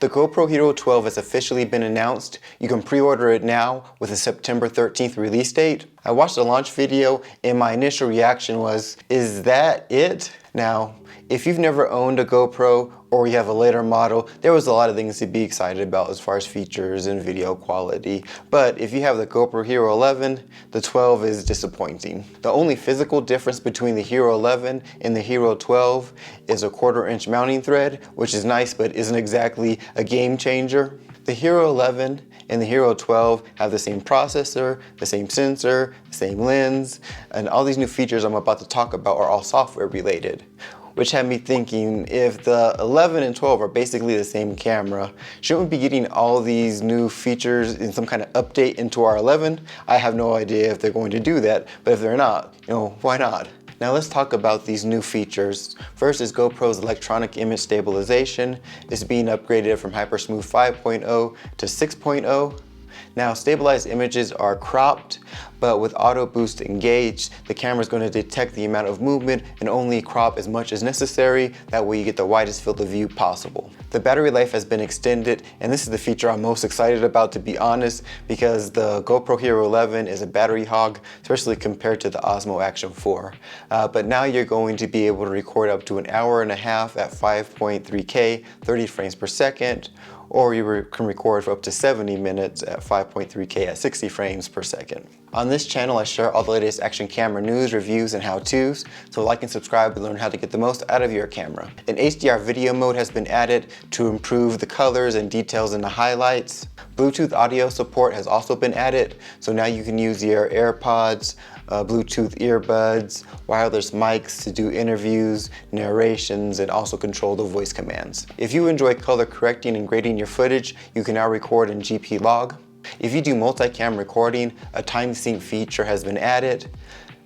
The GoPro Hero 12 has officially been announced. You can pre-order it now with a September 13th release date. I watched the launch video and my initial reaction was, is that it? Now, if you've never owned a GoPro or you have a later model, there was a lot of things to be excited about as far as features and video quality. But if you have the GoPro Hero 11, the 12 is disappointing. The only physical difference between the Hero 11 and the Hero 12 is a 1/4 inch mounting thread, which is nice but isn't exactly a game changer. The Hero 11 and the Hero 12 have the same processor, the same sensor, the same lens, and all these new features I'm about to talk about are all software related. Which had me thinking, if the 11 and 12 are basically the same camera, shouldn't we be getting all these new features in some kind of update into our 11? I have no idea if they're going to do that, but if they're not, why not? Now let's talk about these new features. First is GoPro's electronic image stabilization. It's being upgraded from HyperSmooth 5.0 to 6.0. Now, stabilized images are cropped, but with auto boost engaged, the camera is going to detect the amount of movement and only crop as much as necessary. That way you get the widest field of view possible. The battery life has been extended, and this is the feature I'm most excited about, to be honest, because the GoPro Hero 11 is a battery hog, especially compared to the Osmo Action 4. But now you're going to be able to record up to 1.5 hours at 5.3K, 30 frames per second, or you can record for up to 70 minutes at 5.3K at 60 frames per second. On this channel, I share all the latest action camera news, reviews, and how-tos, so like and subscribe to learn how to get the most out of your camera. An HDR video mode has been added to improve the colors and details in the highlights. Bluetooth audio support has also been added, so now you can use your AirPods, Bluetooth earbuds, wireless mics to do interviews, narrations, and also control the voice commands. If you enjoy color correcting and grading your footage, you can now record in GP log. If you do multi-cam recording, a time sync feature has been added.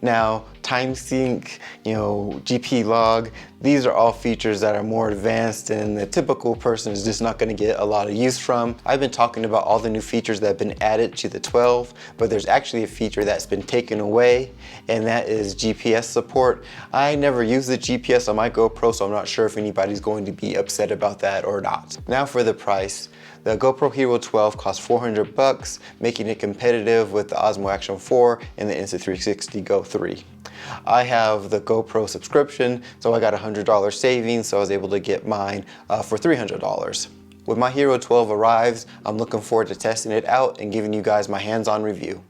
Now, time sync, GP log, these are all features that are more advanced and the typical person is just not going to get a lot of use from. I've been talking about all the new features that have been added to the 12, but there's actually a feature that's been taken away, and that is GPS support. I never use the GPS on my GoPro, so I'm not sure if anybody's going to be upset about that or not. Now for the price. The GoPro Hero 12 costs $400, making it competitive with the Osmo Action 4 and the Insta360 Go 3. I have the GoPro subscription, so I got $100 savings, so I was able to get mine for $300. When my Hero 12 arrives, I'm looking forward to testing it out and giving you guys my hands-on review.